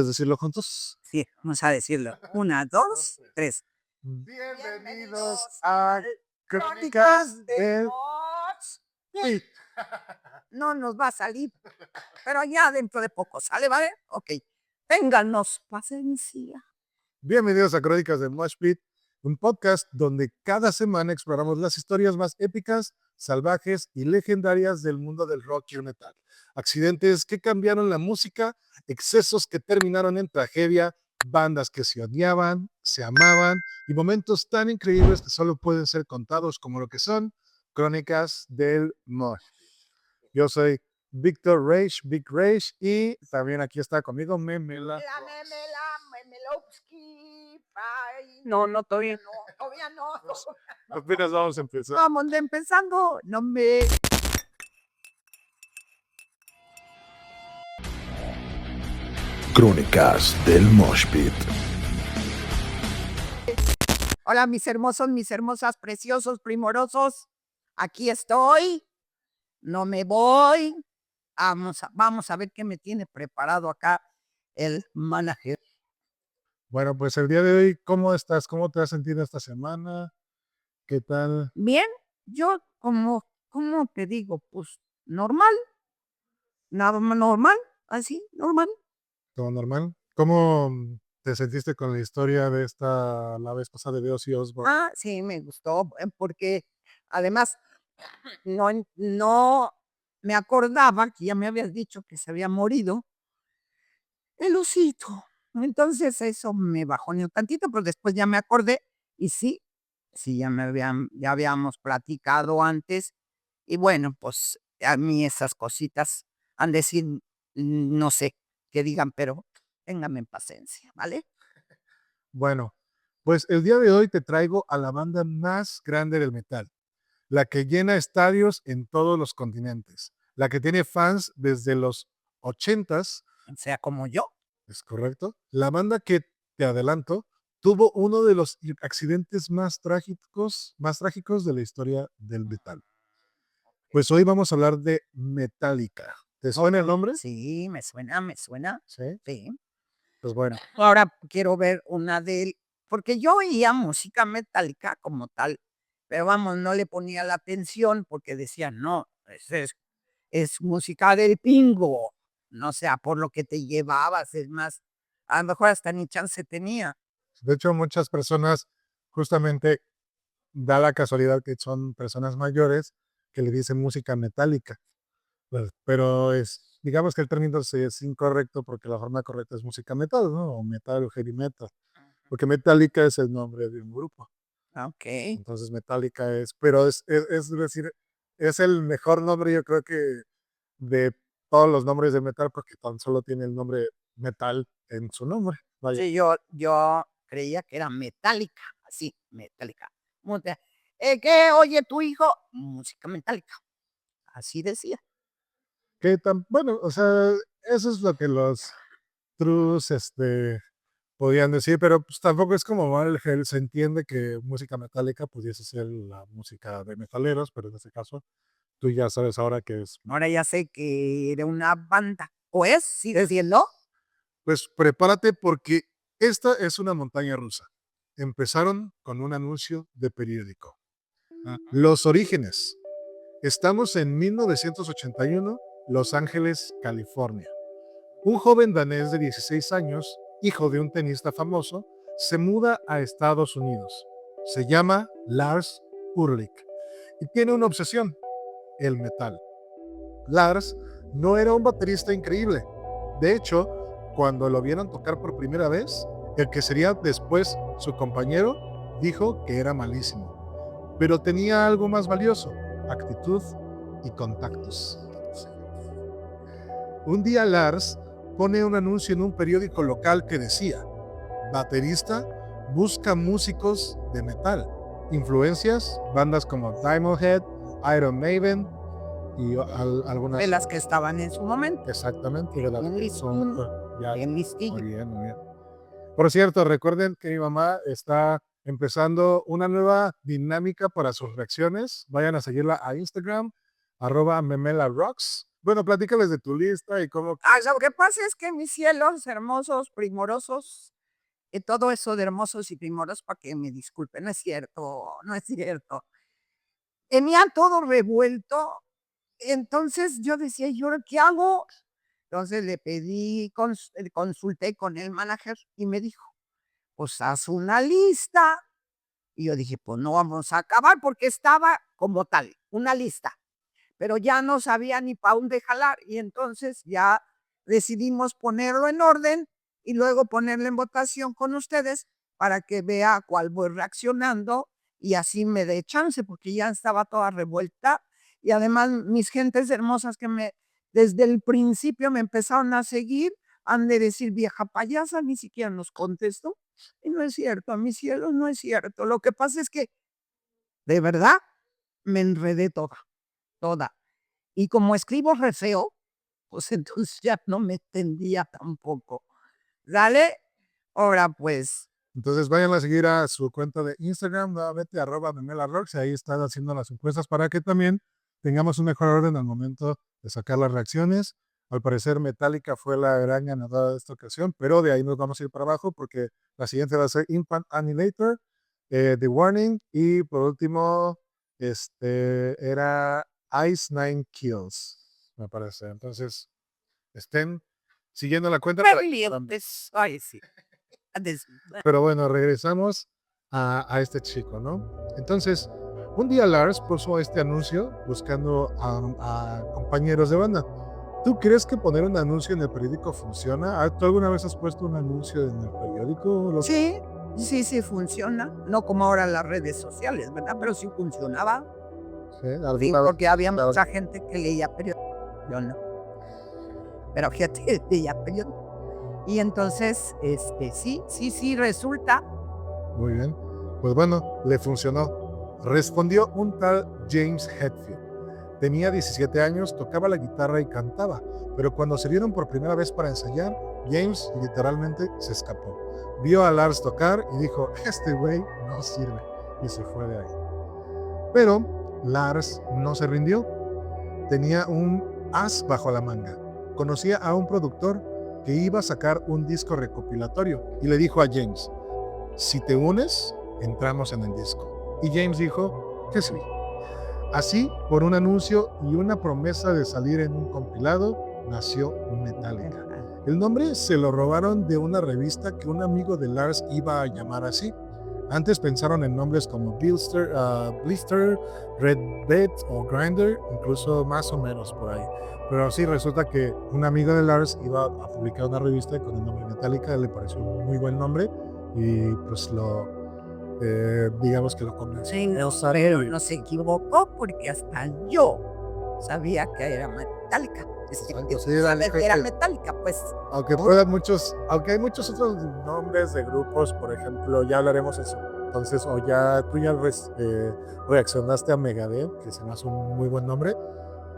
¿Puedes decirlo juntos? Sí, vamos a decirlo. 1, 2, 3. Bienvenidos a Crónicas del Mosh. No nos va a salir, pero ya dentro de poco sale, ¿vale? Ok. Ténganos paciencia. Bienvenidos a Crónicas del Mosh Pit, un podcast donde cada semana exploramos las historias más épicas, salvajes y legendarias del mundo del rock y el metal. Accidentes que cambiaron la música, excesos que terminaron en tragedia, bandas que se odiaban, se amaban y momentos tan increíbles que solo pueden ser contados como lo que son Crónicas del Mosh. Yo soy Víctor Rage, Big Rage, y también aquí está conmigo Memela. La memela, memelowski. No, todavía no. Apenas vamos a empezar. Vamos empezando. No me. Crónicas del Mosh Pit. Hola, mis hermosos, mis hermosas, preciosos, primorosos. Aquí estoy. No me voy. Vamos a ver qué me tiene preparado acá el manager. Bueno, pues el día de hoy, ¿cómo estás? ¿Cómo te has sentido esta semana? ¿Qué tal? Bien, yo ¿cómo te digo? Pues normal, nada más normal, así, normal. ¿Todo normal? ¿Cómo te sentiste con la historia de la vez pasada de Ozzy Osbourne? Sí, me gustó, porque además no me acordaba que ya me habías dicho que se había morido el osito. Entonces eso me bajoneó tantito, pero después ya me acordé y sí, ya habíamos platicado antes. Y bueno, pues a mí esas cositas han de decir, no sé qué digan, pero ténganme paciencia, ¿vale? Bueno, pues el día de hoy te traigo a la banda más grande del metal, la que llena estadios en todos los continentes, la que tiene fans desde los 80s. O sea, como yo. ¿Es correcto? La banda que, te adelanto, tuvo uno de los accidentes más trágicos de la historia del metal. Pues hoy vamos a hablar de Metallica. ¿Te suena el nombre? Sí, me suena. Sí. Sí. Pues bueno, Ahora quiero ver una de él, porque yo oía música metálica como tal, pero vamos, no le ponía la atención porque decía, no, es música del pingo, no sea por lo que te llevabas, es más, a lo mejor hasta ni chance tenía. de hecho muchas personas justamente da la casualidad que son personas mayores que le dicen música metálica. Pues, pero digamos que el término es incorrecto porque la forma correcta es música metal, ¿no? O metal o heavy metal. Porque Metallica es el nombre de un grupo. Ok. Entonces Metallica pero es decir, es el mejor nombre, yo creo que de todos los nombres de metal, porque tan solo tiene el nombre metal en su nombre. Vaya. Sí, yo creía que era metálica, así, metálica. ¿Qué oye tu hijo? Música metálica. Así decía. Bueno, o sea, eso es lo que los trus, podían decir, pero pues tampoco es como mal, se entiende que música metálica pudiese ser la música de metaleros, pero en este caso tú ya sabes ahora que es. Ahora ya sé que era una banda. ¿O es? ¿Sigue siendo? Pues prepárate porque esta es una montaña rusa. Empezaron con un anuncio de periódico. Los orígenes. Estamos en 1981, Los Ángeles, California. Un joven danés de 16 años, hijo de un tenista famoso, se muda a Estados Unidos. Se llama Lars Ulrich y tiene una obsesión, el metal. Lars no era un baterista increíble. De hecho, cuando lo vieron tocar por primera vez, el que sería después su compañero dijo que era malísimo. Pero tenía algo más valioso, actitud y contactos. Un día Lars pone un anuncio en un periódico local que decía, baterista busca músicos de metal. Influencias, bandas como Diamond Head, Iron Maiden y algunas. De las que estaban en su momento. Exactamente. De las que son bien listillo. Muy bien, muy bien. Por cierto, recuerden que mi mamá está empezando una nueva dinámica para sus reacciones. Vayan a seguirla a Instagram, @memelarocks. Bueno, platícales de tu lista y cómo. Lo que pasa es que mis cielos hermosos, primorosos, todo eso de hermosos y primorosos, para que me disculpen, no es cierto, no es cierto. Tenía todo revuelto, entonces yo decía, ¿y ahora qué hago? Entonces le pedí, consulté con el manager y me dijo, pues haz una lista. Y yo dije, pues no vamos a acabar porque estaba como tal, una lista, pero ya no sabía ni para dónde jalar y entonces ya decidimos ponerlo en orden y luego ponerlo en votación con ustedes para que vea cuál voy reaccionando y así me dé chance porque ya estaba toda revuelta y además mis gentes hermosas que desde el principio me empezaron a seguir, han de decir vieja payasa, ni siquiera nos contestó. Y no es cierto, a mis cielos, no es cierto. Lo que pasa es que, de verdad, me enredé toda. Y como escribo re feo, pues entonces ya no me entendía tampoco. ¿Dale? Ahora pues, Entonces vayan a seguir a su cuenta de Instagram, nuevamente @memelarocks, y ahí están haciendo las encuestas para que también tengamos un mejor orden al momento de sacar las reacciones. Al parecer Metallica fue la gran ganadora de esta ocasión, pero de ahí nos vamos a ir para abajo porque la siguiente va a ser Infant Annihilator, The Warning y por último era Ice Nine Kills, me parece. Entonces estén siguiendo la cuenta. ay, sí. Pero bueno, regresamos a este chico, ¿no? Entonces, un día Lars puso este anuncio buscando a compañeros de banda. ¿Tú crees que poner un anuncio en el periódico funciona? ¿Tú alguna vez has puesto un anuncio en el periódico? Sí, funciona. No como ahora las redes sociales, ¿verdad? Pero sí funcionaba. Sí, Sí, porque había mucha gente que leía periódico. Yo no. Pero fíjate, leía periódico. Y entonces, sí, resulta. Muy bien. Pues bueno, le funcionó. Respondió un tal James Hetfield. Tenía 17 años, tocaba la guitarra y cantaba, pero cuando se vieron por primera vez para ensayar, James literalmente se escapó. Vio a Lars tocar y dijo, este güey no sirve, y se fue de ahí. Pero Lars no se rindió. Tenía un as bajo la manga. Conocía a un productor que iba a sacar un disco recopilatorio y le dijo a James, si te unes, entramos en el disco. Y James dijo que sí. Así, por un anuncio y una promesa de salir en un compilado, nació Metallica. El nombre se lo robaron de una revista que un amigo de Lars iba a llamar así. Antes pensaron en nombres como Blister, Red Bed o Grinder, incluso más o menos por ahí. Pero sí, resulta que un amigo de Lars iba a publicar una revista con el nombre Metallica, le pareció un muy buen nombre y pues digamos que lo convenció. Sí, no se equivocó porque hasta yo sabía que era Metallica. Era Metallica, pues. Aunque hay muchos otros nombres de grupos, por ejemplo, ya hablaremos de eso. Entonces, tú ya reaccionaste a Megadeth, que se me hace un muy buen nombre.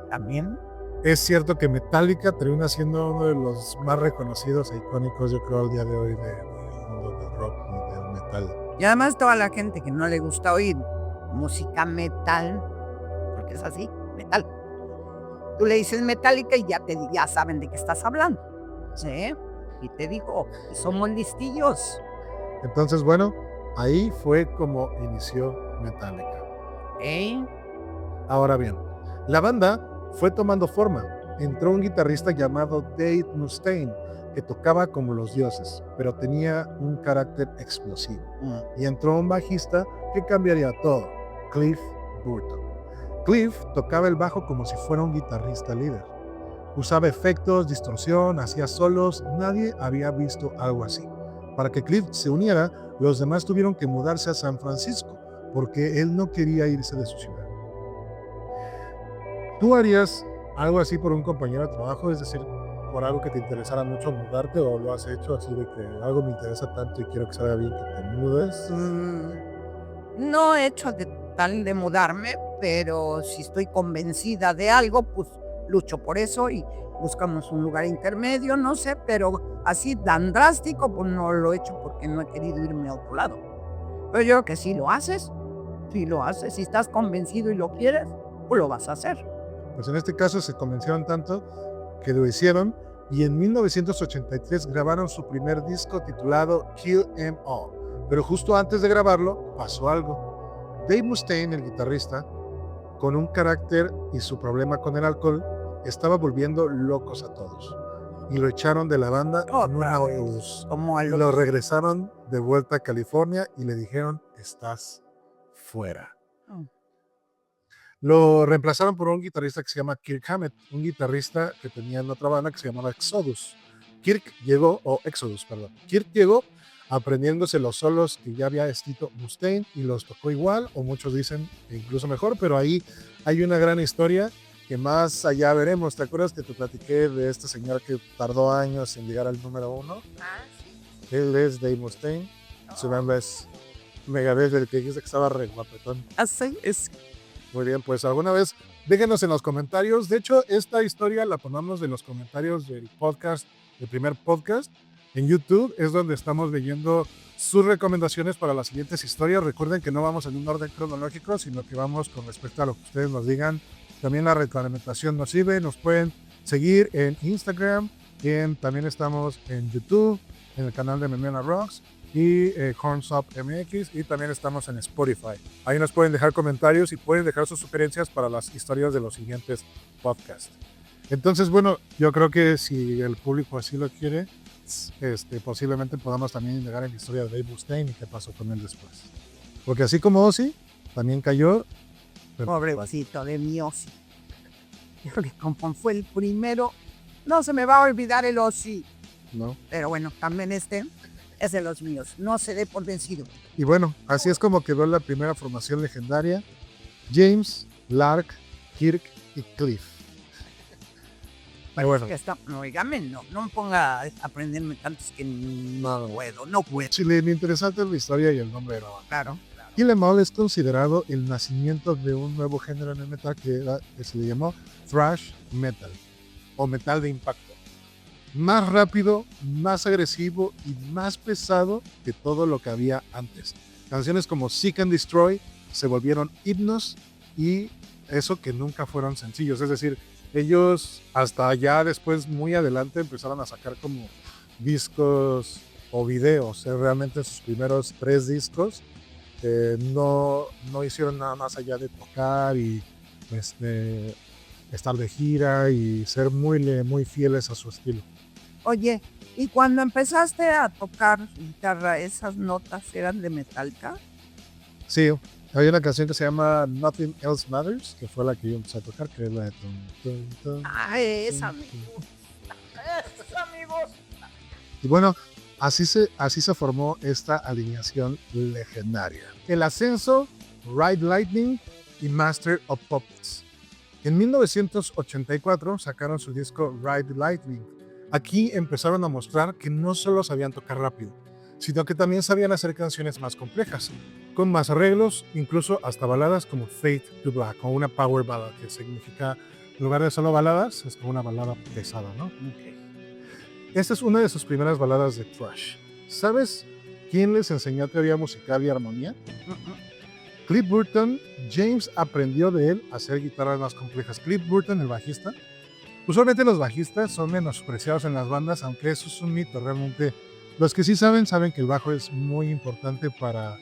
También. Es cierto que Metallica termina siendo uno de los más reconocidos e icónicos, yo creo, al día de hoy del mundo del rock y del metal. Y además toda la gente que no le gusta oír música metal, porque es así, metal. Tú le dices Metallica y ya saben de qué estás hablando. ¿Sí? Y te digo, somos listillos. Entonces, bueno, ahí fue como inició Metallica. Ahora bien, la banda fue tomando forma. Entró un guitarrista llamado Dave Mustaine, que tocaba como los dioses, pero tenía un carácter explosivo. Y entró un bajista que cambiaría todo, Cliff Burton. Cliff tocaba el bajo como si fuera un guitarrista líder. Usaba efectos, distorsión, hacía solos, nadie había visto algo así. Para que Cliff se uniera, los demás tuvieron que mudarse a San Francisco, porque él no quería irse de su ciudad. ¿Tú harías algo así por un compañero de trabajo? Es decir, por algo que te interesara mucho mudarte, o lo has hecho así de que algo me interesa tanto y quiero que salga bien que te mudes? No he hecho de tal de mudarme, pero si estoy convencida de algo, pues lucho por eso y buscamos un lugar intermedio, no sé, pero así tan drástico, pues no lo he hecho porque no he querido irme a otro lado. Pero yo creo que si lo haces, si estás convencido y lo quieres, pues lo vas a hacer. Pues en este caso se convencieron tanto que lo hicieron y en 1983 grabaron su primer disco titulado Kill 'Em All. Pero justo antes de grabarlo pasó algo. Dave Mustaine, el guitarrista, con un carácter y su problema con el alcohol, estaba volviendo locos a todos. Y lo echaron de la banda en un autobús. Como a Lo regresaron de vuelta a California y le dijeron, estás fuera. Mm. Lo reemplazaron por un guitarrista que se llama Kirk Hammett, un guitarrista que tenía en otra banda que se llamaba Exodus. Kirk llegó aprendiéndose los solos que ya había escrito Mustaine y los tocó igual, o muchos dicen que incluso mejor, pero ahí hay una gran historia que más allá veremos. ¿Te acuerdas que te platiqué de este señor que tardó años en llegar al número 1? Sí. Él es Dave Mustaine, su banda es Megadeth, el que dijiste que estaba re guapetón. Así es. Muy bien, pues alguna vez déjenos en los comentarios. De hecho, esta historia la ponemos en los comentarios del podcast, el primer podcast en YouTube. Es donde estamos leyendo sus recomendaciones para las siguientes historias. Recuerden que no vamos en un orden cronológico, sino que vamos con respecto a lo que ustedes nos digan. También la retroalimentación nos sirve. Nos pueden seguir en Instagram. También estamos en YouTube, en el canal de Memena Rocks y Horns Up MX, y también estamos en Spotify. Ahí nos pueden dejar comentarios y pueden dejar sus sugerencias para las historias de los siguientes podcasts. Entonces, bueno, yo creo que si el público así lo quiere, posiblemente podamos también indagar en la historia de Dave Mustaine y qué pasó con él después. Porque así como Ozzy, también cayó. Pobre vasito de mi Ozzy. Yo creo que como fue el primero, no se me va a olvidar el Ozzy. ¿No? Pero bueno, también es de los míos. No se dé por vencido. Y bueno, así es como quedó la primera formación legendaria: James, Lark, Kirk y Cliff. Bueno, Oígame, no me ponga a aprenderme tantos que no puedo. sí, lo interesante es la historia y el nombre de la banda. Claro. Kill 'Em All es considerado el nacimiento de un nuevo género en el metal que se le llamó thrash metal o metal de impacto. Más rápido, más agresivo y más pesado que todo lo que había antes. Canciones como Seek and Destroy se volvieron himnos, y eso que nunca fueron sencillos. Es decir, ellos hasta ya después, muy adelante, empezaron a sacar como discos o videos. Realmente sus primeros 3 discos no hicieron nada más allá de tocar y estar de gira y ser muy fieles a su estilo. Oye, ¿y cuando empezaste a tocar guitarra, esas notas eran de Metallica? Sí, hay una canción que se llama Nothing Else Matters, que fue la que yo empecé a tocar, que es la de Esa, amigos. Y bueno, así se formó esta alineación legendaria. El Ascenso, Ride Lightning y Master of Puppets. En 1984 sacaron su disco Ride Lightning. Aquí empezaron a mostrar que no solo sabían tocar rápido, sino que también sabían hacer canciones más complejas, con más arreglos, incluso hasta baladas como Fade to Black, o una power ballad, que significa, en lugar de solo baladas, es como una balada pesada, ¿no? Esta es una de sus primeras baladas de thrash. ¿Sabes quién les enseñó teoría musical y armonía? Cliff Burton. James aprendió de él a hacer guitarras más complejas. Cliff Burton, el bajista. Usualmente los bajistas son menospreciados en las bandas, aunque eso es un mito. Realmente, los que sí saben que el bajo es muy importante para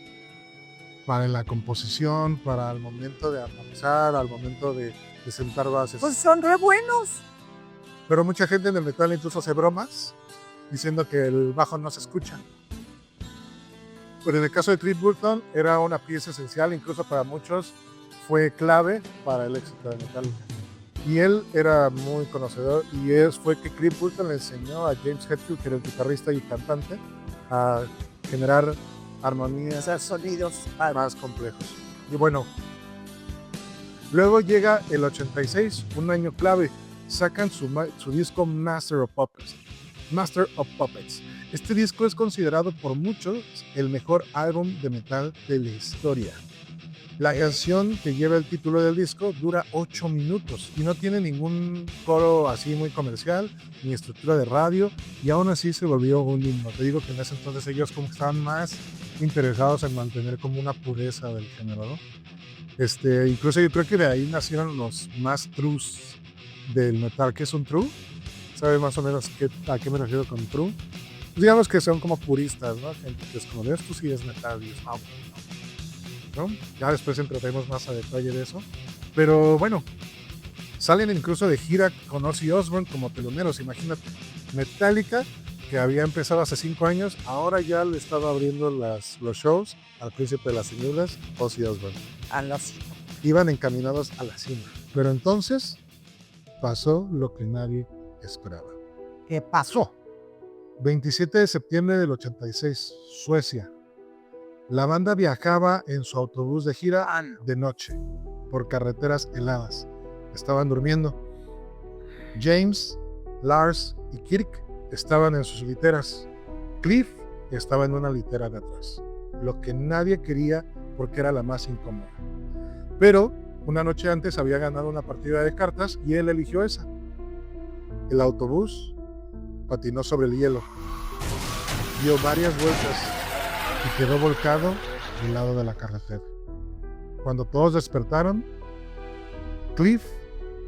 la composición, para el momento de armonizar, al momento de sentar bases. Pues son re buenos. Pero mucha gente en el metal incluso hace bromas diciendo que el bajo no se escucha. Pero en el caso de Cliff Burton era una pieza esencial, incluso para muchos fue clave para el éxito de Metallica. Y él era muy conocedor, y fue que Cliff Burton le enseñó a James Hetfield, que era el guitarrista y cantante, a generar armonías, Sonidos más complejos. Y bueno, luego llega el 86, un año clave. Sacan su disco Master of Puppets. Este disco es considerado por muchos el mejor álbum de metal de la historia. La canción que lleva el título del disco dura 8 minutos y no tiene ningún coro así muy comercial ni estructura de radio, y aún así se volvió un himno. Te digo que en ese entonces ellos como que estaban más interesados en mantener como una pureza del género, ¿no? Incluso yo creo que de ahí nacieron los más trus del metal. ¿Qué es un true? ¿Sabes más o menos a qué me refiero con true? Pues digamos que son como puristas, ¿no? Gente que es como de esto sí es metal y es ah, ¿no? Ya después entraremos más a detalle de eso. Pero bueno, salen incluso de gira con Ozzy Osbourne como teloneros. Imagínate, Metallica, que había empezado hace 5 años, ahora ya le estaba abriendo los shows al príncipe de las tinieblas, Ozzy Osbourne. A los Iban encaminados a la cima. Pero entonces pasó lo que nadie esperaba. ¿Qué pasó? 27 de septiembre del 86, Suecia. La banda viajaba en su autobús de gira de noche por carreteras heladas. Estaban durmiendo. James, Lars y Kirk estaban en sus literas. Cliff estaba en una litera de atrás, lo que nadie quería porque era la más incómoda. Pero una noche antes había ganado una partida de cartas y él eligió esa. El autobús patinó sobre el hielo, dio varias vueltas y quedó volcado del lado de la carretera. Cuando todos despertaron, Cliff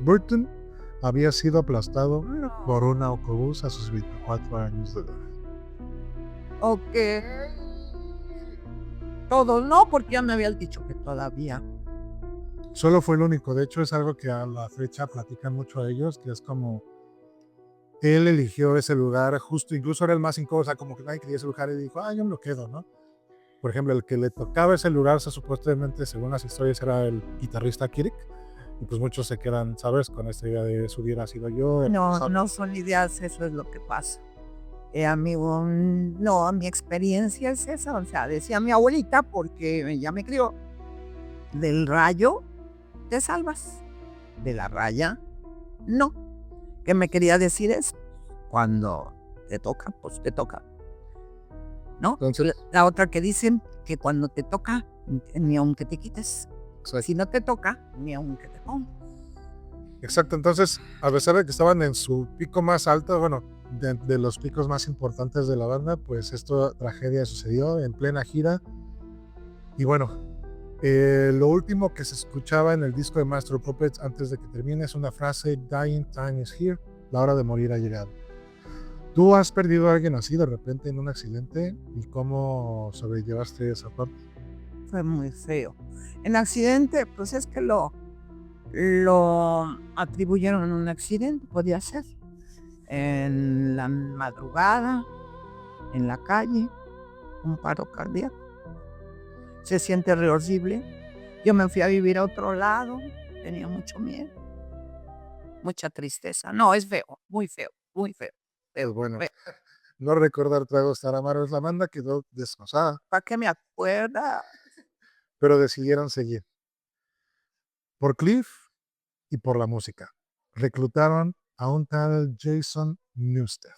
Burton había sido aplastado por un autobús a sus 24 años de edad. Ok. Todos no, porque ya me habías dicho que todavía. Solo fue el único. De hecho, es algo que a la fecha platican mucho a ellos, que es como él eligió ese lugar justo, incluso era el más incómodo, o sea, como que nadie quería ese lugar y dijo, yo me lo quedo, ¿no? Por ejemplo, el que le tocaba ese lugar, supuestamente, según las historias, era el guitarrista Kirk, y pues muchos se quedan, ¿sabes? Con esta idea de eso hubiera sido yo. No, no son ideas, eso es lo que pasa. Amigo, no, mi experiencia es esa, o sea, decía mi abuelita, porque ella me crió, del rayo te salvas, de la raya no. ¿Qué me quería decir eso? Cuando te toca, pues te toca, ¿no? Entonces, La otra que dicen que cuando te toca, ni aunque te quites. exacto. Si no te toca, ni aunque te pongas. Exacto, entonces, a pesar de que estaban en su pico más alto, bueno, de los picos más importantes de la banda, pues esta tragedia sucedió en plena gira. Y bueno, lo último que se escuchaba en el disco de Master of Puppets antes de que termine es una frase: Dying time is here, la hora de morir ha llegado. ¿Tú has perdido a alguien así de repente en un accidente? ¿Y cómo sobrellevaste esa parte? Fue muy feo. El accidente, pues es que lo atribuyeron a un accidente, podía ser. En la madrugada, en la calle, un paro cardíaco. Se siente horrible. Yo me fui a vivir a otro lado, tenía mucho miedo, mucha tristeza. No, es feo, muy feo, muy feo. Pues bueno, feo. no recordar tragos tan amargos, la banda quedó destrozada, ¿Para qué me acuerda? pero decidieron seguir. Por Cliff y por la música. Reclutaron a un tal Jason Newsted,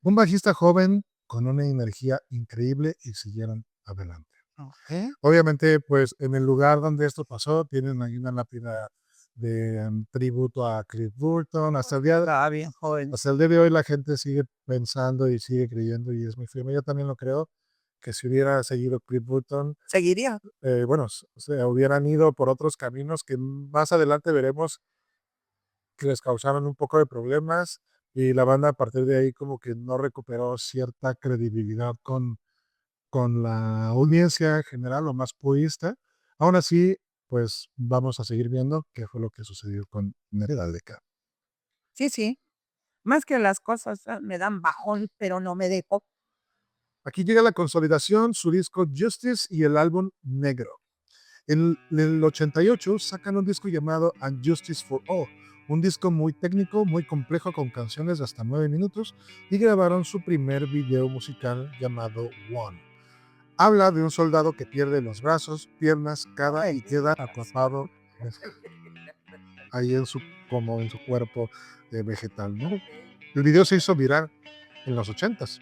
un bajista joven con una energía increíble, y siguieron adelante. Okay. Obviamente, pues en el lugar donde esto pasó, tienen ahí una lápida de tributo a Cliff Burton. Hasta el día Bien joven. Hasta el día de hoy la gente sigue pensando y sigue creyendo, y es muy firme. Yo también lo creo, que si hubiera seguido Cliff Burton, ¿Seguiría? bueno, se hubieran ido por otros caminos que más adelante veremos que les causaron un poco de problemas, y la banda a partir de ahí como que no recuperó cierta credibilidad con la audiencia general o más purista. Aún así, pues vamos a seguir viendo qué fue lo que sucedió con Metallica. Sí, sí. Más que las cosas me dan bajón, pero no me dejo. Aquí llega la consolidación, su disco Justice y el álbum Negro. En el 88 sacan un disco llamado And Justice for All, un disco muy técnico, muy complejo, con canciones de hasta 9 minutos, y grabaron su primer video musical llamado One. Habla de un soldado que pierde los brazos, piernas, cara, y queda atrapado ahí como en su cuerpo vegetal, ¿no? El video se hizo viral en los 80s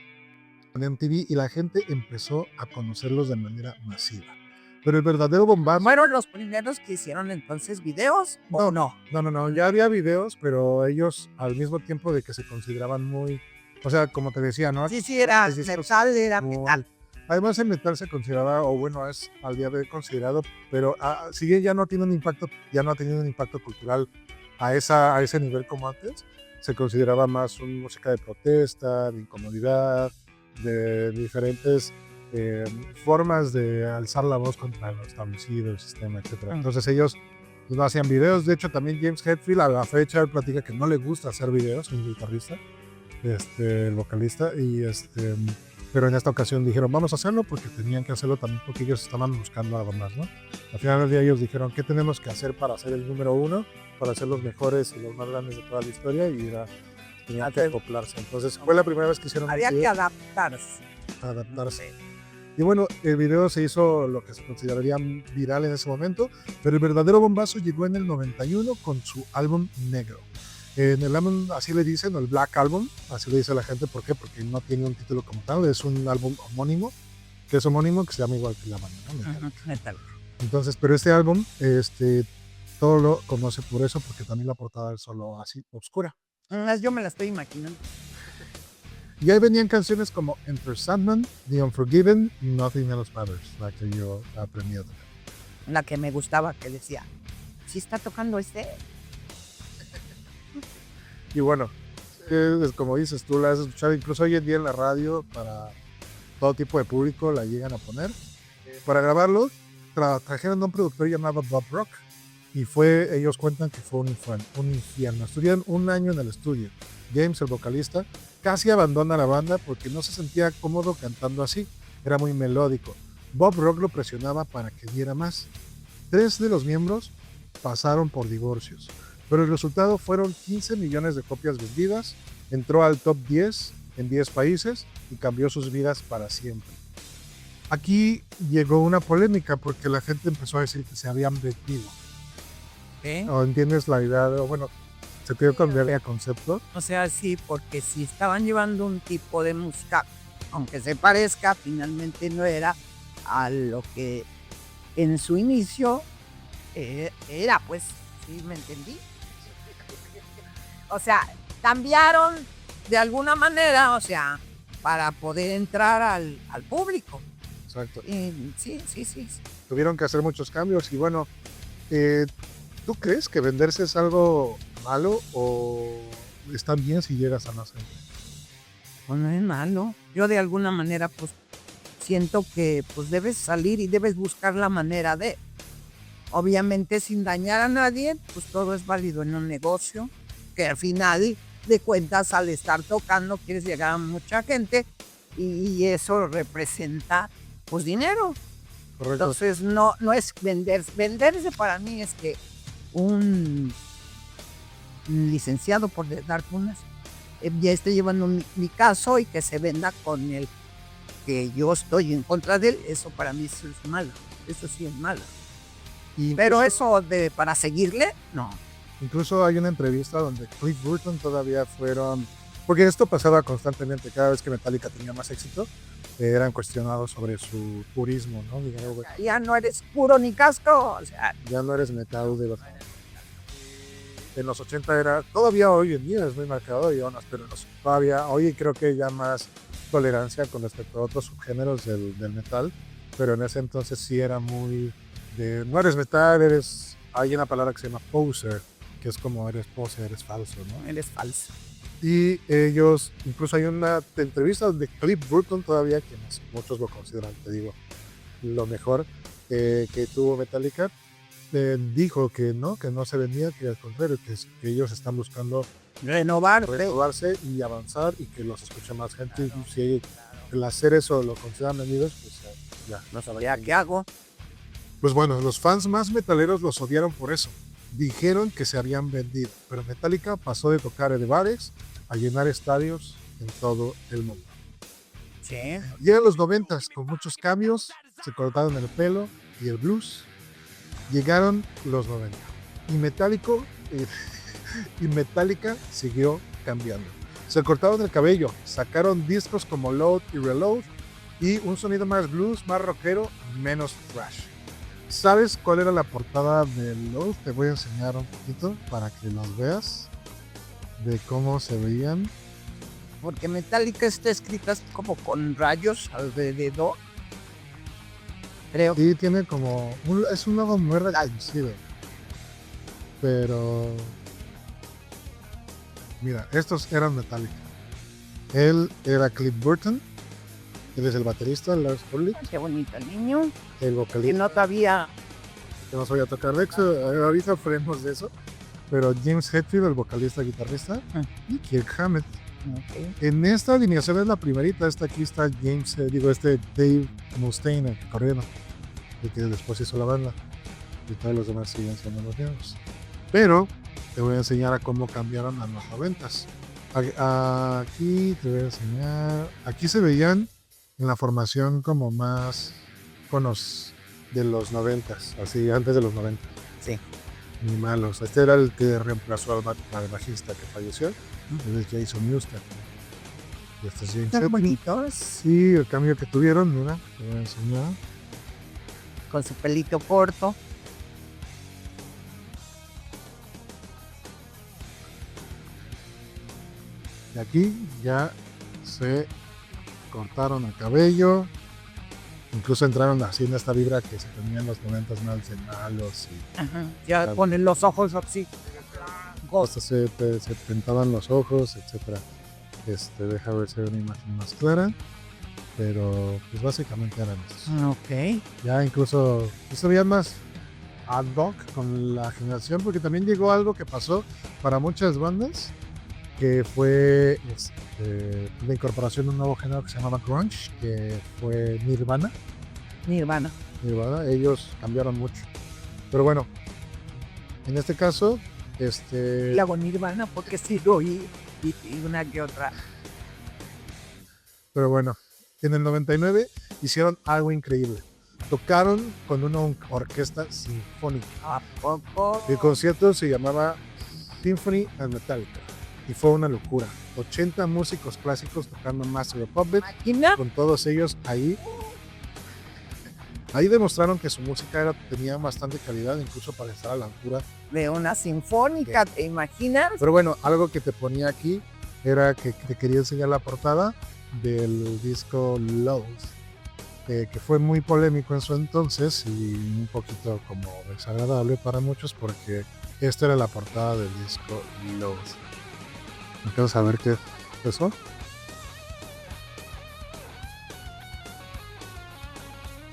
en MTV, y la gente empezó a conocerlos de manera masiva. Pero el verdadero bombazo... ¿Fueron los primeros que hicieron entonces videos o no? No, ya había videos, pero ellos al mismo tiempo de que se consideraban muy... O sea, como te decía, ¿no? Sí, era Es discos metal, era muy- metal. Además, el metal se consideraba, o bueno, es al día de hoy considerado, pero si bien ya no tiene un impacto, ya no ha tenido un impacto cultural a ese nivel como antes, se consideraba más una música de protesta, de incomodidad, de diferentes formas de alzar la voz contra lo establecido, el sistema, etc. Entonces ellos no hacían videos. De hecho, también James Hetfield a la fecha él platica que no le gusta hacer videos, un guitarrista, el vocalista, pero en esta ocasión dijeron, vamos a hacerlo porque tenían que hacerlo también porque ellos estaban buscando algo más, ¿no? Al final del día ellos dijeron, ¿qué tenemos que hacer para ser el número uno? Para ser los mejores y los más grandes de toda la historia, y tenían que acoplarse. Entonces fue la primera vez que hicieron Había un que video, adaptarse. Y bueno, el video se hizo lo que se consideraría viral en ese momento, pero el verdadero bombazo llegó en el 91 con su álbum Negro. En el álbum, así le dicen, el Black Album, así le dice la gente. ¿Por qué? Porque no tiene un título como tal, es un álbum homónimo, que se llama igual que la banda, ¿no? Metal. Entonces, pero este álbum, todo lo conoce por eso, porque también la portada es solo así, oscura. Yo me la estoy imaginando. Y ahí venían canciones como Enter Sandman, The Unforgiven y Nothing Else Matters, la que yo aprendí a tocar. La que me gustaba, que decía, ¿sí está tocando este? Y bueno, como dices, tú la has escuchado incluso hoy en día en la radio, para todo tipo de público la llegan a poner. Para grabarlo, trajeron a un productor llamado Bob Rock, y ellos cuentan que fue un infierno. Estuvieron un año en el estudio. James, el vocalista, casi abandona la banda porque no se sentía cómodo cantando así, era muy melódico. Bob Rock lo presionaba para que diera más. 3 de los miembros pasaron por divorcios, pero el resultado fueron 15 millones de copias vendidas, entró al top 10 en 10 países y cambió sus vidas para siempre. Aquí llegó una polémica porque la gente empezó a decir que se habían vendido. ¿O entiendes la idea? Bueno, se quedó cambiar el concepto. O sea, sí, porque si estaban llevando un tipo de música, aunque se parezca, finalmente no era a lo que en su inicio era, pues, ¿sí me entendí? O sea, cambiaron de alguna manera, o sea, para poder entrar al público. Exacto. Y sí. Tuvieron que hacer muchos cambios y bueno, ¿tú crees que venderse es algo malo o está bien si llegas a más gente? Pues no es malo. Yo de alguna manera pues siento que pues debes salir y debes buscar la manera de, obviamente sin dañar a nadie, pues todo es válido en un negocio, que al final de cuentas al estar tocando quieres llegar a mucha gente y eso representa pues dinero. Correcto. Entonces no es venderse para mí es que un licenciado, por darte unas, ya esté llevando mi caso y que se venda con el que yo estoy en contra de él. Eso para mí es malo, eso sí es malo. Pero eso para seguirle, no. Incluso hay una entrevista donde Cliff Burton todavía fueron, porque esto pasaba constantemente, cada vez que Metallica tenía más éxito, eran cuestionados sobre su purismo, ¿no? Digamos, ya no eres puro ni casco, o sea, ya no eres metal de verdad. En los 80 era, todavía hoy en día es muy marcado, pero todavía hoy creo que ya más tolerancia con respecto a otros subgéneros del metal, pero en ese entonces sí era muy de, no eres metal, hay una palabra que se llama poser, que es como eres poser, eres falso, ¿no? eres falso. Y ellos, incluso hay una entrevista de Cliff Burton todavía, que muchos lo consideran, te digo, lo mejor que tuvo Metallica, dijo que no se vendía, que al contrario, que ellos están buscando renovarse y avanzar y que los escuche más gente. Y si el hacer eso lo consideran vendidos, pues ya. No sabría qué hago. Pues bueno, los fans más metaleros los odiaron por eso. Dijeron que se habían vendido, pero Metallica pasó de tocar en bares a llenar estadios en todo el mundo. Sí. Llegan los 90s con muchos cambios, se cortaron el pelo y el blues. Llegaron los 90 y Metallica siguió cambiando. Se cortaron el cabello, sacaron discos como Load y Reload y un sonido más blues, más rockero, menos thrash. ¿Sabes cuál era la portada de Load? Te voy a enseñar un poquito para que los veas de cómo se veían. Porque Metallica está escrita como con rayos alrededor. creo. Sí, tiene como. Es un logo muy reconocido. Pero. Mira, estos eran Metallica. Él era Cliff Burton. Él es el baterista, Lars Ulrich. Qué bonito el niño. El Que vocalista. no todavía. Que no sabía tocar. De hecho, ahorita hablaremos de eso. Pero James Hetfield, el vocalista guitarrista. Y Kirk Hammett. Ok. En esta alineación es la primerita. Esta aquí está James, Dave Mustaine, el que corrieron. El que después hizo la banda. Y todos los demás siguen siendo los mismos. Pero te voy a enseñar a cómo cambiaron a los 90s. Aquí te voy a enseñar. Aquí se veían en la formación como más conos de los 90s, así antes de los 90. Sí. Ni malos. Este era el que reemplazó al bajista que falleció. Es Jason Newsted. Y este es James Están Hetfield. bonitos. Sí, el cambio que tuvieron, mira, te voy a enseñar. Con su pelito corto. Y aquí ya se cortaron el cabello. Incluso entraron así en esta vibra que se tenía en los 90s más de malos. Y Ajá. Ya Claro. ponen los ojos así. hasta se pintaban los ojos, etc. Deja ver si hay una imagen más clara. Pero pues básicamente eran estos. Ok. Ya incluso se veían más ad hoc con la generación, porque también llegó algo que pasó para muchas bandas, que fue la incorporación de un nuevo género que se llamaba grunge, que fue Nirvana. Nirvana. Ellos cambiaron mucho. Pero bueno, en este caso, Le hago Nirvana porque sí lo oí y una que otra. pero bueno, en el 99 hicieron algo increíble. Tocaron con una orquesta sinfónica. ¿A poco? El concierto se llamaba Symphony and Metallica y fue una locura. 80 músicos clásicos tocando Master of Puppets, ¿Máquina? con todos ellos ahí. Ahí demostraron que su música tenía bastante calidad, incluso para estar a la altura. De una sinfónica, ¿te imaginas? Pero bueno, algo que te ponía aquí era que te quería enseñar la portada del disco Lows, que fue muy polémico en su entonces y un poquito como desagradable para muchos, porque esta era la portada del disco Lows. ¿Quieres saber qué es eso?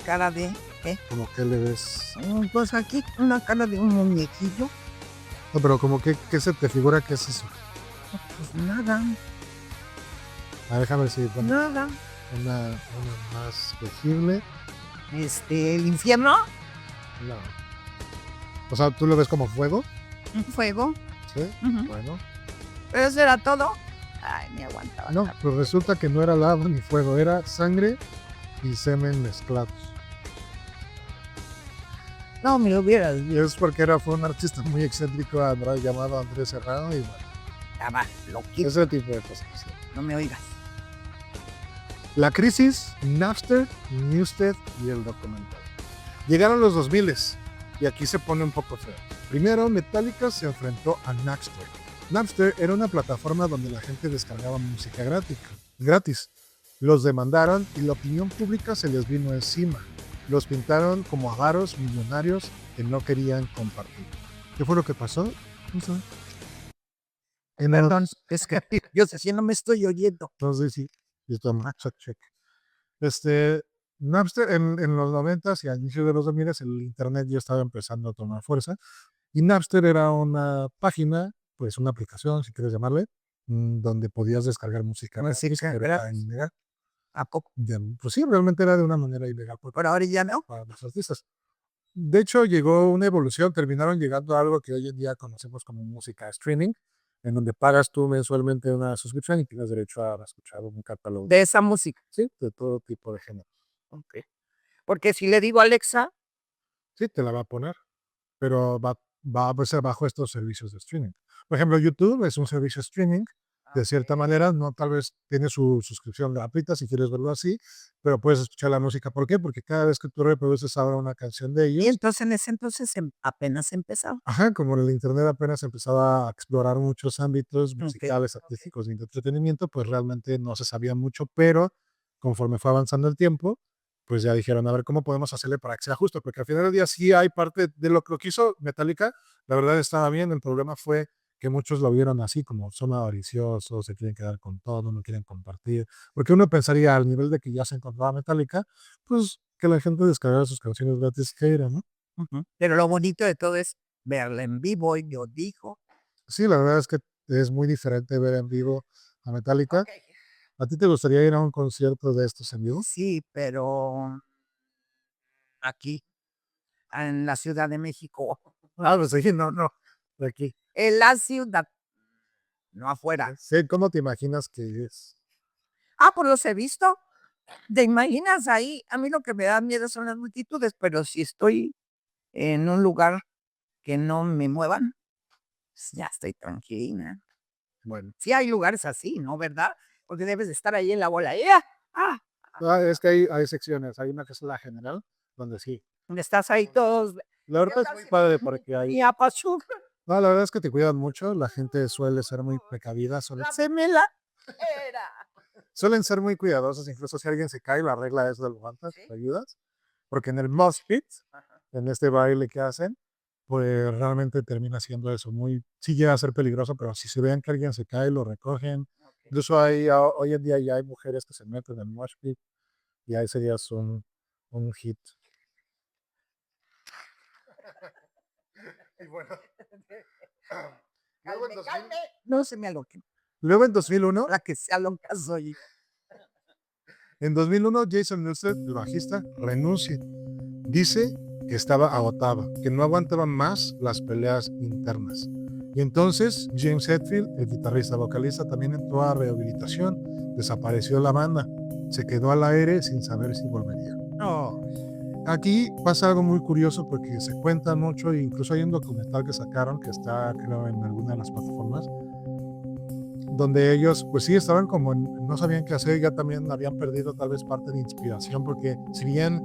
Cara de. ¿Qué? Como que le ves. Pues aquí una cara de un muñequillo. No, pero como que se te figura que es eso. Pues nada, Déjame ver si bueno, nada. una más legible. El infierno. No. O sea, tú lo ves como fuego, Un fuego. ¿sí? Ujú. Bueno. Pero eso era todo. Ay, me aguantaba. No, pero resulta que no era lava ni fuego, era sangre y semen mezclados. No, me lo hubieras. Y es porque fue un artista muy excéntrico llamado Andrés Serrano y bueno, Estaba loquito. ese tipo de cosas. ¿Sí? No me oigas. La crisis, Napster, Newsted y el documental. Llegaron los 2000 y aquí se pone un poco feo. Primero, Metallica se enfrentó a Napster. Napster era una plataforma donde la gente descargaba música gratis. Los demandaron y la opinión pública se les vino encima. Los pintaron como avaros millonarios que no querían compartir. ¿Qué fue lo que pasó? No sé. Perdón, es que yo sé si no me estoy oyendo. Entonces sí, esto check. Napster en los 90s y al inicio de los 2000 el internet ya estaba empezando a tomar fuerza y Napster era una página, pues una aplicación, si quieres llamarle, donde podías descargar música. Música Pero era ilegal. ¿A poco? Pues sí, realmente era de una manera ilegal Pero ahora ya no. para los artistas. De hecho, llegó una evolución, terminaron llegando a algo que hoy en día conocemos como música streaming, en donde pagas tú mensualmente una suscripción y tienes derecho a escuchar un catálogo De esa música. sí, de todo tipo de género. Ok. Porque si le digo a Alexa, Sí, te la va a poner, pero va a ser bajo estos servicios de streaming. Por ejemplo, YouTube es un servicio de streaming, de cierta manera, no tal vez tiene su suscripción gratuita si quieres verlo así, pero puedes escuchar la música. ¿Por qué? Porque cada vez que tú reproduces ahora una canción de y ellos, entonces en ese entonces apenas empezaba. ajá, como el internet apenas empezaba a explorar muchos ámbitos musicales, artísticos y de entretenimiento, pues realmente no se sabía mucho, pero conforme fue avanzando el tiempo, pues ya dijeron, a ver, ¿cómo podemos hacerle para que sea justo? Porque al final del día sí hay parte de lo que hizo Metallica, la verdad estaba bien, el problema fue que muchos lo vieron así, como son avariciosos, se quieren quedar con todo, no quieren compartir, porque uno pensaría al nivel de que ya se encontraba Metallica, pues que la gente descargara sus canciones gratis que era, ¿no? Pero lo bonito de todo es verla en vivo, y yo digo. Sí, la verdad es que es muy diferente ver en vivo a Metallica. Ok. ¿A ti te gustaría ir a un concierto de estos en vivo? Sí, pero aquí, en la Ciudad de México. Ah, pues sí, no, de aquí. En la ciudad, no afuera. Sí, ¿cómo te imaginas que es? Pues los he visto. ¿Te imaginas ahí? A mí lo que me da miedo son las multitudes, pero si estoy en un lugar que no me muevan, pues ya estoy tranquila. Bueno, Sí hay lugares así, ¿no? ¿Verdad? Porque debes de estar ahí en la bola. ¡Ya! es que hay secciones, hay una que es la general, donde sí. Donde estás ahí todos. La verdad es muy padre porque Y apachurra. no, la verdad es que te cuidan mucho, la gente suele ser muy precavida, Se me la era. suelen ser muy cuidadosos, incluso si alguien se cae, la regla es lo levantas, ¿Sí? te ayudas, porque en el mosh pit, en este baile que hacen, pues realmente termina siendo eso, sí llega a ser peligroso, pero si se ven que alguien se cae, lo recogen. Incluso hoy en día ya hay mujeres que se meten en el mosh pit y ahí serías un hit. Y bueno, luego en 2000 No se me aloque. luego en 2001, La que se aloca soy. en 2001 Jason Newsted, el bajista, renuncia. Dice que estaba agotado, que no aguantaba más las peleas internas. Y entonces James Hetfield, el guitarrista vocalista, también entró a rehabilitación, desapareció la banda, se quedó al aire sin saber si volvería. No. Aquí pasa algo muy curioso porque se cuenta mucho, e incluso hay un documental que sacaron que está creo en alguna de las plataformas, donde ellos pues sí estaban como no sabían qué hacer, ya también habían perdido tal vez parte de inspiración, porque si bien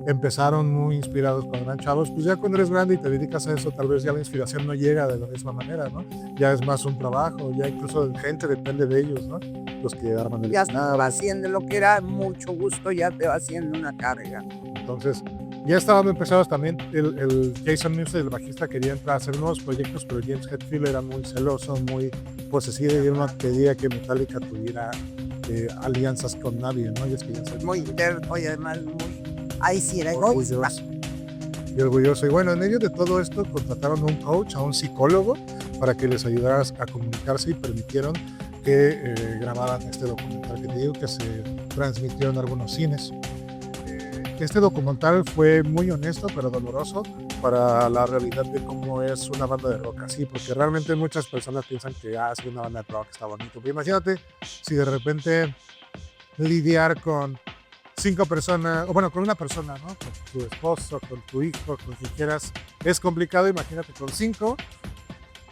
empezaron muy inspirados cuando eran chavos, pues ya cuando eres grande y te dedicas a eso, tal vez ya la inspiración no llega de la misma manera, ¿no? Ya es más un trabajo, ya incluso gente depende de ellos, ¿no? Los que arman el Ya escenario. estaba haciendo lo que era mucho gusto, ya te va haciendo una carga. Entonces, ya estaban empezados también, el Jason Newsted, el bajista, quería entrar a hacer nuevos proyectos, pero James Hetfield era muy celoso, muy posesivo y él no quería que Metallica tuviera alianzas con nadie, ¿no? Y es que ya se Muy interno y además muy. Ahí sí era egoísta. orgulloso. Y orgulloso. Y bueno, en medio de todo esto contrataron a un coach, a un psicólogo, para que les ayudara a comunicarse y permitieron que grabaran este documental que te digo que se transmitió en algunos cines. Este documental fue muy honesto pero doloroso para la realidad de cómo es una banda de rock así, porque realmente muchas personas piensan que sí, una banda de rock está bonito. Pero imagínate si de repente lidiar con 5 personas, o bueno, con una persona, ¿no? Con tu esposo, con tu hijo, con quien quieras, es complicado, imagínate con 5,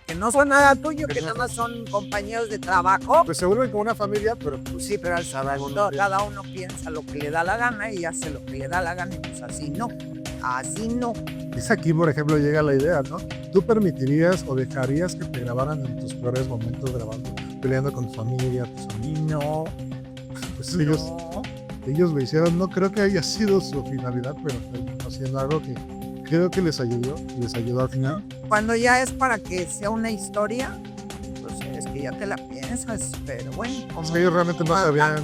Que no son nada tuyo, que nada más son compañeros de trabajo. pues se vuelven como una familia, pero pues Sí, pero cada uno piensa lo que le da la gana y hace lo que le da la gana y pues así no. Así no. es aquí, por ejemplo, llega la idea, ¿no? ¿Tú permitirías o dejarías que te grabaran en tus peores momentos grabando, peleando con tu familia, tus amigos? No. Pues No. ellos lo hicieron, no creo que haya sido su finalidad, pero terminó haciendo algo que creo que les ayudó al final. Cuando ya es para que sea una historia, pues es que ya te la piensas, pero bueno. Es que ellos realmente no sabían,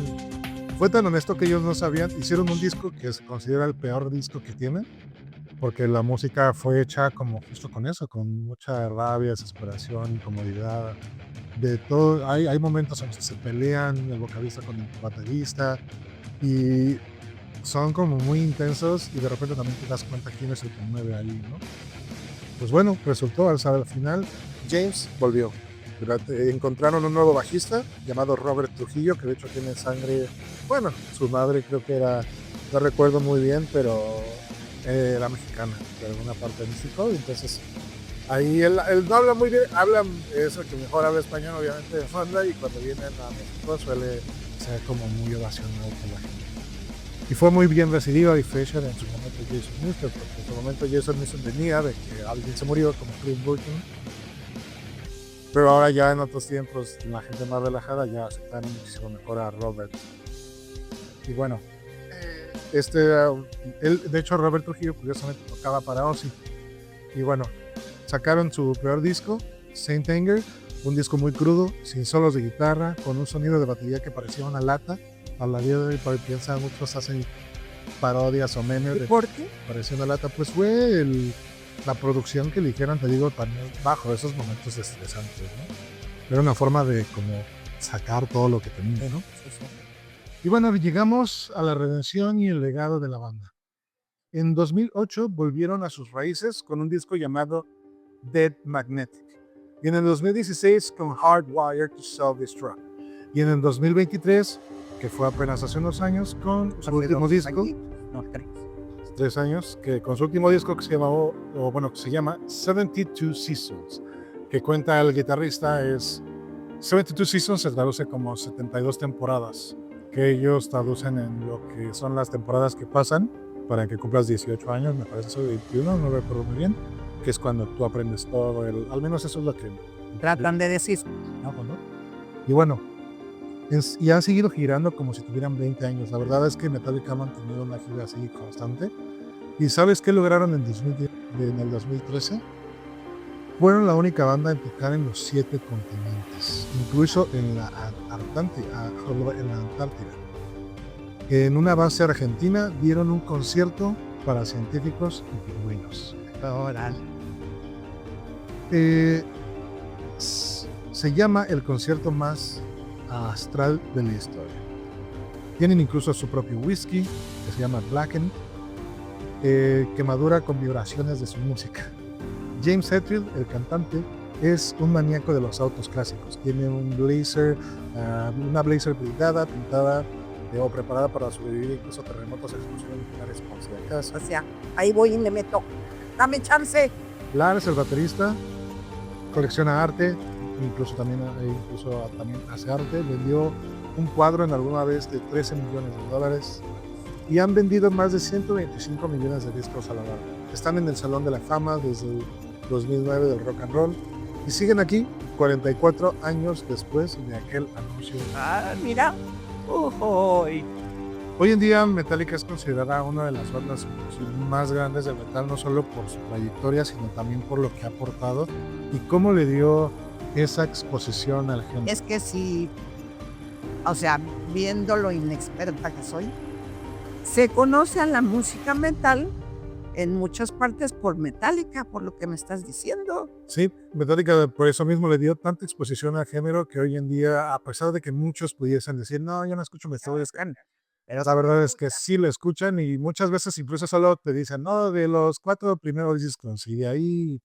fue tan honesto que ellos no sabían, hicieron un disco que se considera el peor disco que tienen, porque la música fue hecha como justo con eso, con mucha rabia, desesperación, incomodidad, de todo. Hay momentos en los que se pelean el vocalista con el baterista y son como muy intensos y de repente también te das cuenta quién es el que mueve ahí, ¿no? Pues bueno, resultó al final, James volvió. Encontraron un nuevo bajista llamado Robert Trujillo, que de hecho tiene sangre, bueno, su madre creo que era, no recuerdo muy bien, pero era mexicana, de alguna parte de México, y entonces ahí él no habla muy bien, es el que mejor habla español obviamente de Fonda, y cuando vienen a México suele ser como muy ovacionado por la gente. Y fue muy bien recibido y Fisher en su momento Jason Newsted, porque en su momento Jason Newsted venía de que alguien se murió como Cliff Burton, pero ahora ya en otros tiempos la gente más relajada ya aceptaron muchísimo mejor a Robert. Y bueno, De hecho, Robert Trujillo curiosamente tocaba para Ozzy. Y bueno, sacaron su peor disco, Saint Anger, un disco muy crudo, sin solos de guitarra, con un sonido de batería que parecía una lata. A la día de hoy piensan, muchos hacen parodias o memes ¿Y de por qué? parecía una lata. Pues fue la producción que eligieron, te digo, también bajo esos momentos estresantes, ¿no? Era una forma de como sacar todo lo que tenía, ¿no? Y bueno, llegamos a la redención y el legado de la banda. En 2008 volvieron a sus raíces con un disco llamado Dead Magnetic. Y en el 2016 con Hardwired to Self-Destruct. Y en el 2023, que fue apenas hace unos años, con su último disco, No, 3 años, que con su último disco que se llama 72 Seasons, que cuenta el guitarrista 72 Seasons se traduce como 72 temporadas, que ellos traducen en lo que son las temporadas que pasan para que cumplas 18 años, me parece eso, 21, no recuerdo muy bien, que es cuando tú aprendes todo, al menos eso es lo que tratan de decir. ¿no? Y bueno, y han seguido girando como si tuvieran 20 años. La verdad es que Metallica ha mantenido una gira así constante. ¿Y sabes qué lograron en el 2013? Fueron la única banda en tocar en los 7 continentes, incluso en la Antártida. En una base argentina dieron un concierto para científicos y pingüinos. Ahora, Se llama el concierto más astral de la historia. Tienen incluso su propio whisky, que se llama Blacken, que madura con vibraciones de su música. James Hetfield, el cantante, es un maníaco de los autos clásicos. Tiene un blazer, una blazer blindada, pintada o preparada para sobrevivir incluso terremotos, explosiones nucleares, por si acaso. o sea, ahí voy y le meto. Dame chance. Lars, el baterista, colecciona arte, incluso también hace arte. Vendió un cuadro en alguna vez de $13 millones y han vendido más de 125 millones de discos a la larga. Están en el Salón de la Fama desde el 2009 del rock and roll y siguen aquí 44 años después de aquel anuncio. Ah, mira. Uy. Hoy en día Metallica es considerada una de las bandas más grandes del metal, no solo por su trayectoria, sino también por lo que ha aportado y cómo le dio esa exposición al género. Es que sí, o sea, viendo lo inexperta que soy, se conoce a la música metal en muchas partes por Metallica, por lo que me estás diciendo. Sí, Metallica por eso mismo le dio tanta exposición al género que hoy en día, a pesar de que muchos pudiesen decir, no, yo no escucho Metallica, pero la verdad es que sí lo escuchan y muchas veces incluso solo te dicen, no, de los 4 primeros discos y de ahí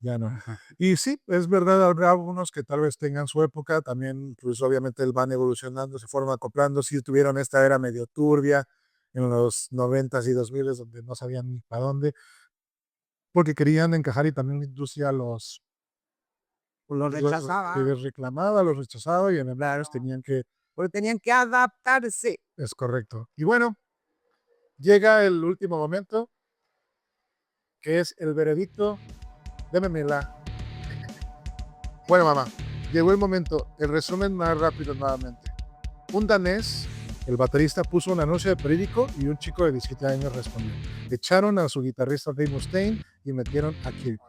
ya no. Y sí, es verdad, habrá algunos que tal vez tengan su época, también pues obviamente van evolucionando, se fueron acoplando, sí tuvieron esta era medio turbia en los 90s y 2000s donde no sabían ni para dónde, porque querían encajar y también la industria Lo los rechazaba, reclamaba, los rechazaba y en verdad ellos tenían que, porque tenían que adaptarse. es correcto. Y bueno, llega el último momento, que es el veredicto, démemela. Bueno, mamá, llegó el momento, el resumen más rápido nuevamente. Un danés, el baterista, puso un anuncio de periódico y un chico de 17 años respondió. Echaron a su guitarrista Dave Mustaine y metieron a Kirk.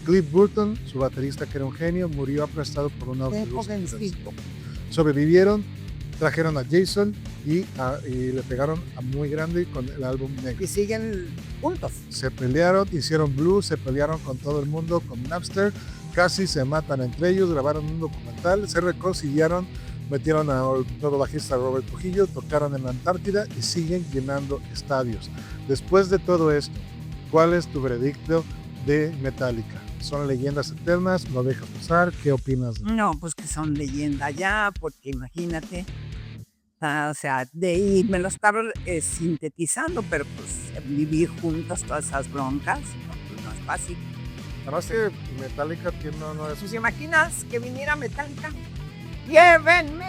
Cliff Burton, su baterista que era un genio, murió aplastado por un Qué autobús. jovencito. Sobrevivieron, trajeron a Jason y le pegaron a muy grande con el álbum negro. Y siguen juntos. Se pelearon, hicieron blues, se pelearon con todo el mundo, con Napster, casi se matan entre ellos, grabaron un documental, se reconciliaron, metieron al nuevo bajista Robert Trujillo, tocaron en la Antártida y siguen llenando estadios. Después de todo esto, ¿cuál es tu veredicto de Metallica? ¿Son leyendas eternas? ¿Lo dejas pasar? ¿Qué opinas? No, pues que son leyenda ya, porque imagínate. O sea, de ahí me lo estaba sintetizando, pero pues vivir juntos todas esas broncas, pues no es fácil. Además que Metallica tiene no es... ¿Te imaginas que viniera Metallica? ¡Llévenme!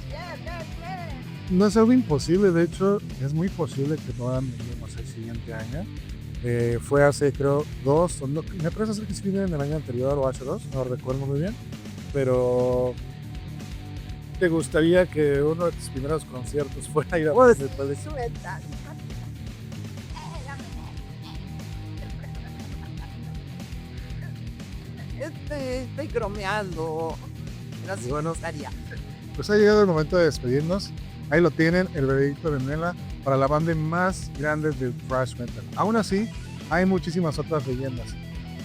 ¡Llévenme! No es algo imposible, de hecho, es muy posible que puedan venirnos el siguiente año. Fue hace, creo, 2, o no, me parece ser que sí viene en el año anterior o hace 2, no recuerdo muy bien, pero te gustaría que uno de tus primeros conciertos fuera ir a Pues, Memela? suelta. Estoy bromeando. Gracias, Bueno. estaría. Pues ha llegado el momento de despedirnos. Ahí lo tienen, el veredicto de Memela para la banda más grande del thrash metal. Aún así, hay muchísimas otras leyendas.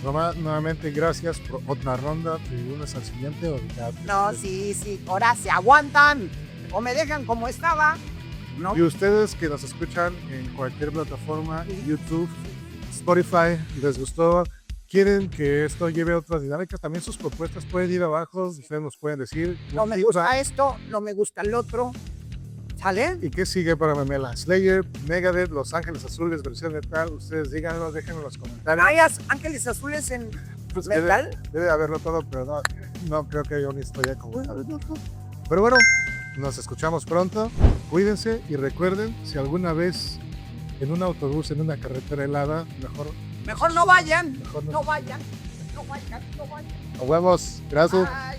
Nuevamente, gracias por otra ronda. De lunes al siguiente. O ya, No, sí. Ahora se aguantan. O me dejan como estaba. No. Y ustedes que nos escuchan en cualquier plataforma, YouTube, Spotify, les gustó, quieren que esto lleve a otras dinámicas, también sus propuestas pueden ir abajo, ustedes nos pueden decir. No me Y, o gusta sea, esto, no me gusta el otro. ¿Sale? ¿y qué sigue para Memela? Slayer, Megadeth, Los Ángeles Azules, versión metal, ustedes díganos, déjenlo en los comentarios. Mayas, Ángeles Azules en Pues metal. debe haberlo todo, pero no creo que haya una historia como tal. Pero bueno, nos escuchamos pronto, cuídense y recuerden, si alguna vez en un autobús, en una carretera helada, Mejor no vayan. mejor no. No vayan. No vayan. Nos vemos, gracias. Ay.